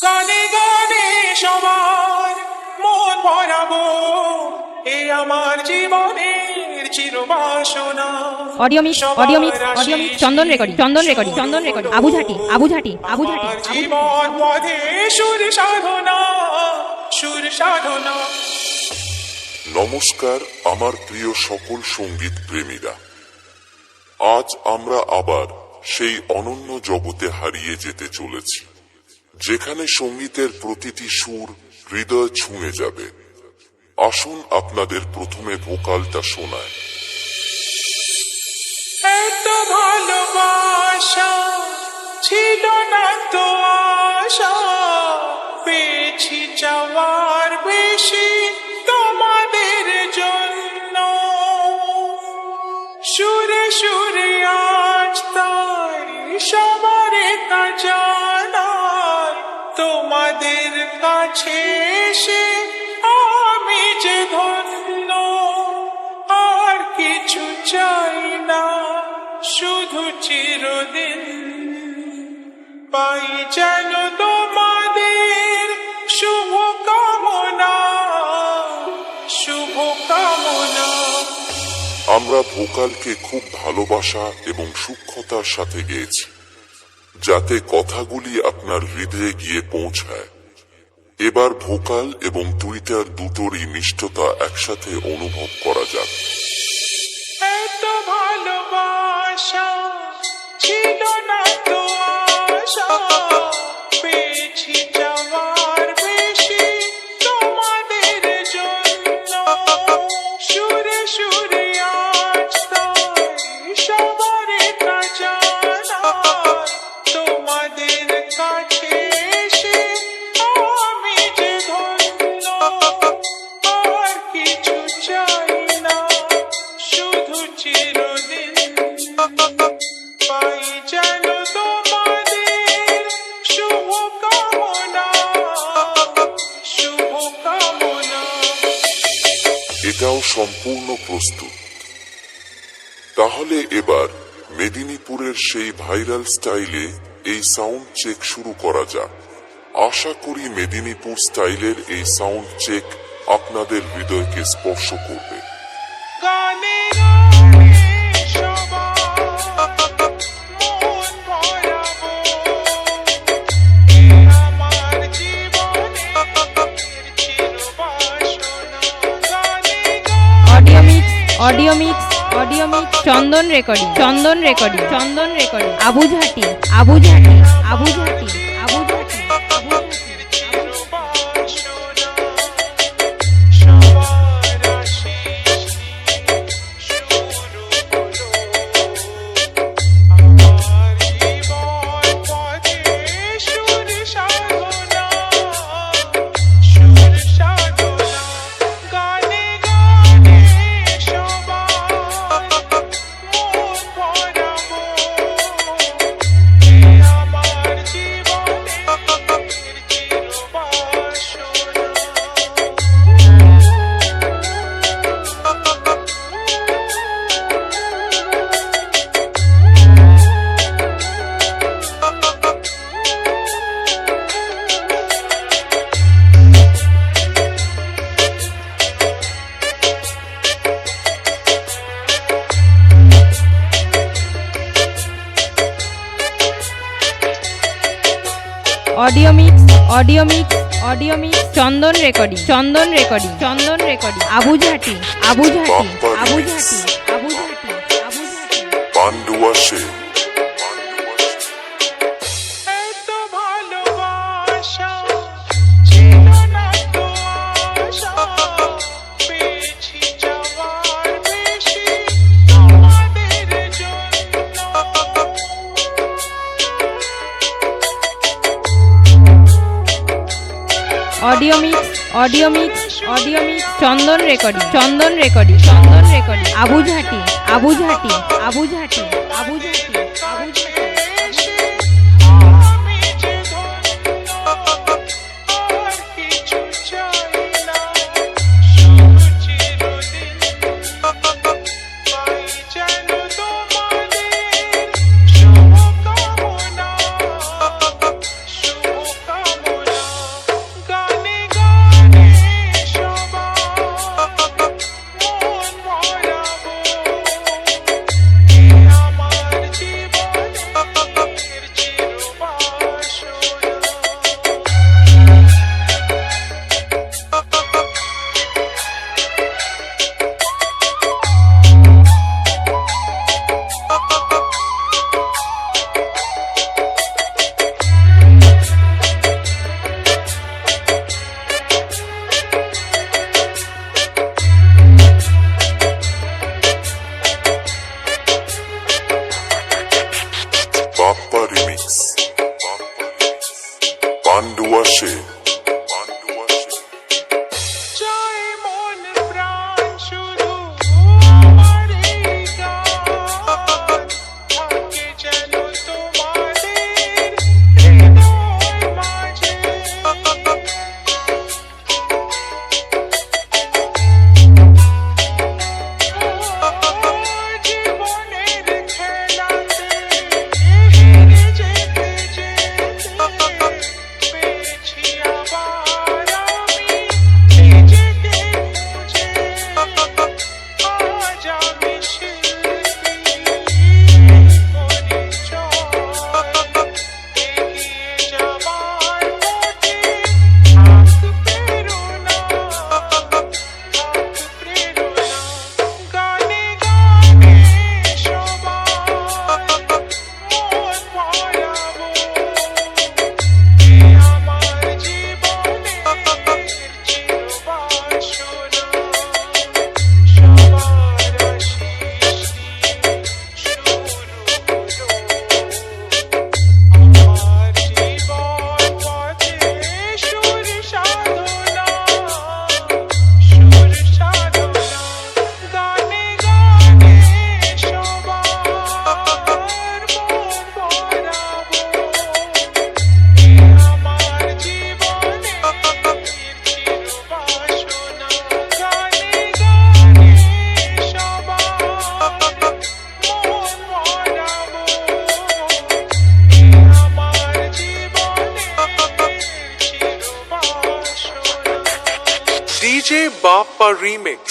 গানে গানে সবার মন ভরাবো, এ আমার জীবনের চিরবাসনা। অডিও মিক্স চন্দন রেকর্ডিং আবুঝাটি জীবন পথে সুর সাধনা। নমস্কার আমার প্রিয় সকল সঙ্গীত প্রেমীরা, আজ আমরা আবার সেই অনন্য জগতে হারিয়ে যেতে চলেছি, যেখানে সঙ্গীতের প্রতিটি সুর হৃদয় ছুঁয়ে যাবে। আসুন আপনাদের প্রথমে ভোকালটা শোনায়। এত ভালোবাসা ছিল না তো আশা, পেয়েছি যাওয়ার বেশি তোমাদের জন্য। সুরে সুরে আজ তাই সবার জানাই, তোমাদের কাছে এসে আমি যে ধন্য। আর কিছু চাই না, শুধু চিরদিন পাই যেন তোমাদের শুভকামনা। আমরা ভোকালকে খুব ভালোবাসা এবং সূক্ষ্মতার সাথে গেয়েছি, যাতে কথাগুলি আপনার হৃদয়ে গিয়ে পৌঁছায়। এবার ভোকাল এবং টুইটার দুটোরই মিষ্টতা একসাথে অনুভব করা যাক। এত ভালোবাসা ছিল না তো আশা, পেয়েছি যাওয়ার বেশি তোমাদের জন্য। সুরে সুরে আজ তাই সবার জানাই, তোমাদের কাছে এসে আমি যে ধন্য। আর কিছু চাই না, শুধু চিরদিন পাই যেন তোমাদের শুভকামনা। এটাও সম্পূর্ণ প্রস্তুত। তাহলে এবার মেদিনীপুরের সেই ভাইরাল স্টাইলে এই সাউন্ড চেক শুরু করা যাক। আশা করি মেদিনীপুর স্টাইলের এই সাউন্ড চেক আপনাদের হৃদয়কে স্পর্শ করবে। গানে গানে সবার মন ভরাবো, এ আমার জীবনের চিরবাসনা। গানে গানে অডিও মিক্স চন্দন রেকর্ডিং আবুঝাটি অডিও মিক্স চন্দন রেকর্ডিং আবুঝাটি পান্ডুয়া সে এত ভালোবাসা ছিল না তো আশা, পেয়েছি যাওয়ার বেশি তোমাদের জন্য। অডিও মিক্স চন্দন রেকর্ডিং আবুঝাটি আমি যে ধন্য। আর কিছু চাই না, শুধু চিরদিন পাই যেন তোমাদের শুভকামনা। পান্ডুয়াসে চাই মন প্রাণ শুধু আমার এই গান থাকে যেন তোমাদের হৃদয় মাঝে জীবনের খেলাতে হেরে যেতে যেতে পেয়েছি আবার আমি নিজেকে খুঁজে আজ আমি শিল্পী পরিচয় এগিয়ে যাবার পথে থাক প্রেরণা গানে গানে সবাই মন ভরাবো এ আমার জীবনের চিরবাসনা সবার আশিস শুরু হলো আমার জীবন পথে সুর সাধনা গানে গানে সবার মন ভরাবো এ আমার জীবনের চিরবাসনা গানে গানে সবার মন ভরাবো এ আমার জীবনের চিরবাসনা DJ Bappa Remix